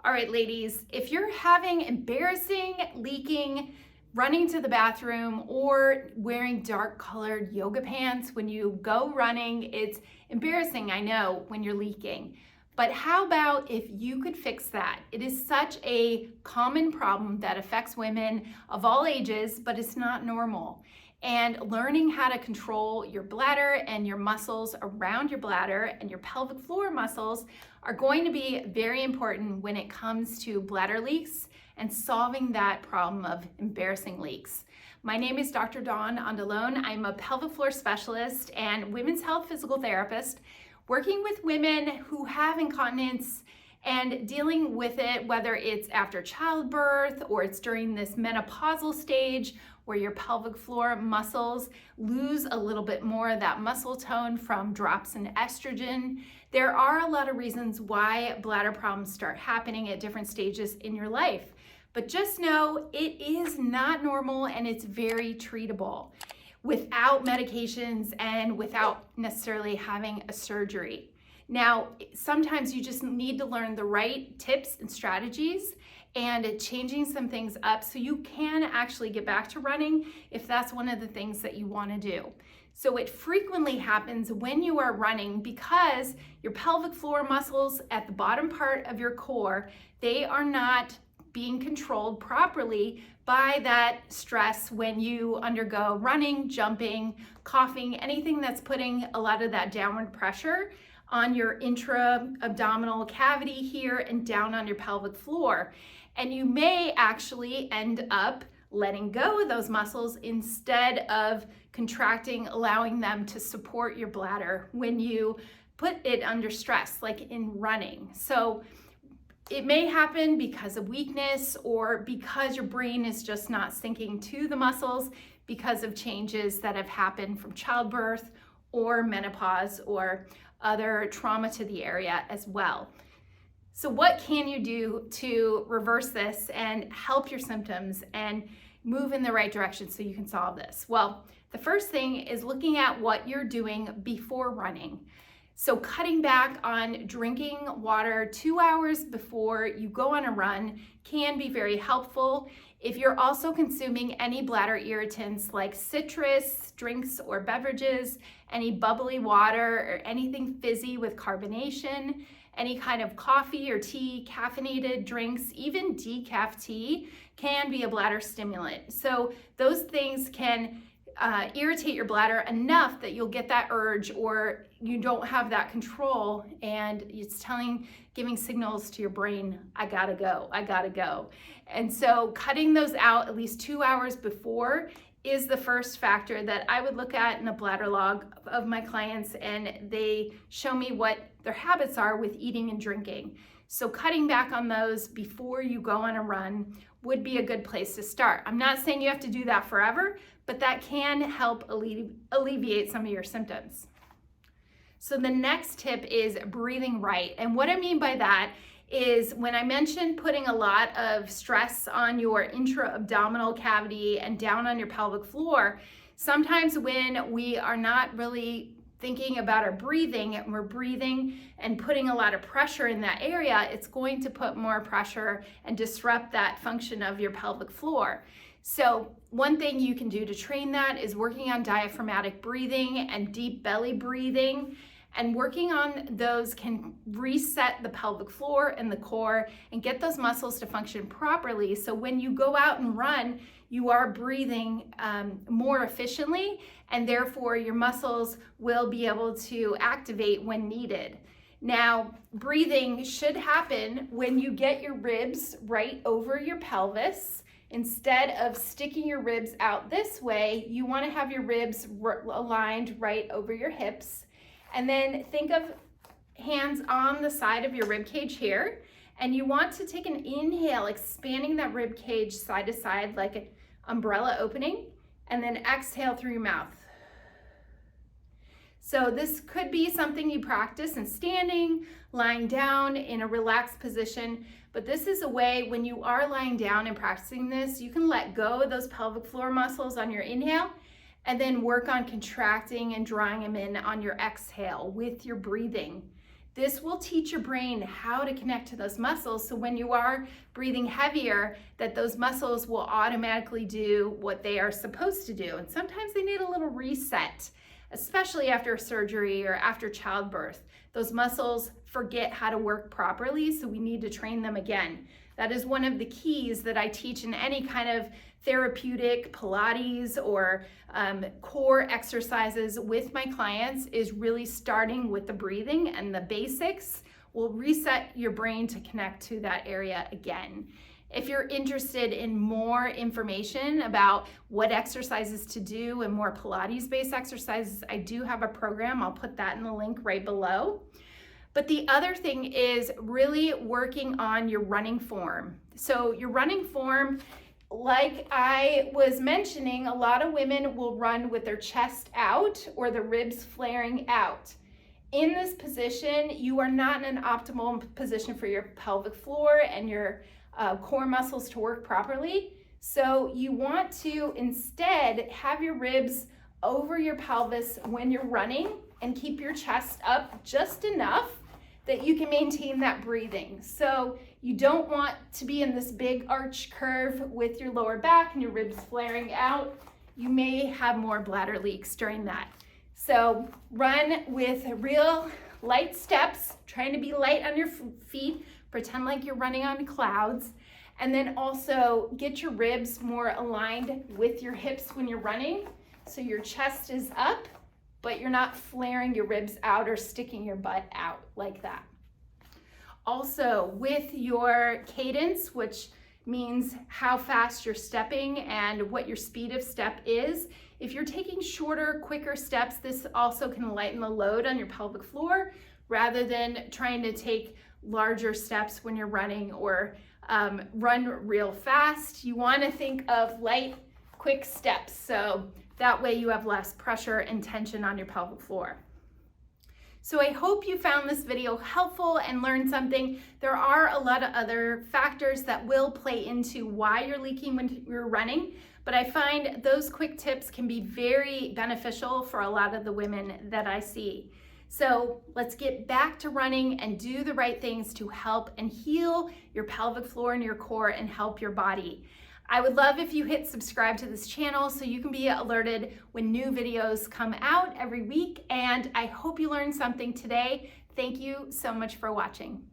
All right, ladies, if you're having embarrassing leaking, running to the bathroom, or wearing dark colored yoga pants when you go running, it's embarrassing, I know, when you're leaking. But how about if you could fix that? It is such a common problem that affects women of all ages, but it's not normal. And learning how to control your bladder and your muscles around your bladder and your pelvic floor muscles are going to be very important when it comes to bladder leaks and solving that problem of embarrassing leaks. My name is Dr. Dawn Andalone. I'm a pelvic floor specialist and women's health physical therapist, working with women who have incontinence and dealing with it, whether it's after childbirth or it's during this menopausal stage where your pelvic floor muscles lose a little bit more of that muscle tone from drops in estrogen. There are a lot of reasons why bladder problems start happening at different stages in your life, but just know it is not normal and it's very treatable without medications and without necessarily having a surgery. Now, sometimes you just need to learn the right tips and strategies and changing some things up so you can actually get back to running if that's one of the things that you want to do. So it frequently happens when you are running because your pelvic floor muscles at the bottom part of your core, they are not being controlled properly by that stress when you undergo running, jumping, coughing, anything that's putting a lot of that downward pressure on your intra-abdominal cavity here and down on your pelvic floor. And you may actually end up letting go of those muscles instead of contracting, allowing them to support your bladder when you put it under stress, like in running. So it may happen because of weakness or because your brain is just not syncing to the muscles because of changes that have happened from childbirth or menopause or other trauma to the area as well. So what can you do to reverse this and help your symptoms and move in the right direction so you can solve this? Well, the first thing is looking at what you're doing before running. So cutting back on drinking water 2 hours before you go on a run can be very helpful. If you're also consuming any bladder irritants like citrus drinks or beverages, any bubbly water or anything fizzy with carbonation, any kind of coffee or tea, caffeinated drinks, even decaf tea can be a bladder stimulant. So those things can irritate your bladder enough that you'll get that urge or you don't have that control and it's giving signals to your brain, I gotta go, I gotta go. And so cutting those out at least 2 hours before is the first factor that I would look at in a bladder log of my clients, and they show me what their habits are with eating and drinking. So cutting back on those before you go on a run would be a good place to start. I'm not saying you have to do that forever, but that can help alleviate some of your symptoms. So the next tip is breathing right. And what I mean by that is when I mentioned putting a lot of stress on your intra-abdominal cavity and down on your pelvic floor, sometimes when we are not really thinking about our breathing and we're breathing and putting a lot of pressure in that area, it's going to put more pressure and disrupt that function of your pelvic floor. So one thing you can do to train that is working on diaphragmatic breathing and deep belly breathing. And working on those can reset the pelvic floor and the core and get those muscles to function properly. So when you go out and run, you are breathing more efficiently, and therefore your muscles will be able to activate when needed. Now, breathing should happen when you get your ribs right over your pelvis. Instead of sticking your ribs out this way, you want to have your ribs aligned right over your hips. And then think of hands on the side of your rib cage here. And you want to take an inhale, expanding that rib cage side to side like an umbrella opening, and then exhale through your mouth. So this could be something you practice in standing, lying down in a relaxed position, but this is a way when you are lying down and practicing this, you can let go of those pelvic floor muscles on your inhale and then work on contracting and drawing them in on your exhale with your breathing. This will teach your brain how to connect to those muscles, so when you are breathing heavier, that those muscles will automatically do what they are supposed to do. And sometimes they need a little reset, especially after surgery or after childbirth. Those muscles forget how to work properly, so we need to train them again. That is one of the keys that I teach in any kind of therapeutic Pilates or core exercises with my clients, is really starting with the breathing, and the basics will reset your brain to connect to that area again. If you're interested in more information about what exercises to do and more Pilates-based exercises, I do have a program. I'll put that in the link right below. But the other thing is really working on your running form. So your running form, like I was mentioning, a lot of women will run with their chest out or the ribs flaring out. In this position, you are not in an optimal position for your pelvic floor and your core muscles to work properly. So you want to instead have your ribs over your pelvis when you're running and keep your chest up just enough that you can maintain that breathing. So you don't want to be in this big arch curve with your lower back and your ribs flaring out. You may have more bladder leaks during that. So run with real light steps, trying to be light on your feet, pretend like you're running on clouds, and then also get your ribs more aligned with your hips when you're running, so your chest is up, but you're not flaring your ribs out or sticking your butt out like that. Also, with your cadence, which means how fast you're stepping and what your speed of step is, if you're taking shorter, quicker steps, this also can lighten the load on your pelvic floor rather than trying to take larger steps when you're running or run real fast. You want to think of light, quick steps, so that way you have less pressure and tension on your pelvic floor. So I hope you found this video helpful and learned something. There are a lot of other factors that will play into why you're leaking when you're running, but I find those quick tips can be very beneficial for a lot of the women that I see. So let's get back to running and do the right things to help and heal your pelvic floor and your core and help your body. I would love if you hit subscribe to this channel so you can be alerted when new videos come out every week, and I hope you learned something today. Thank you so much for watching.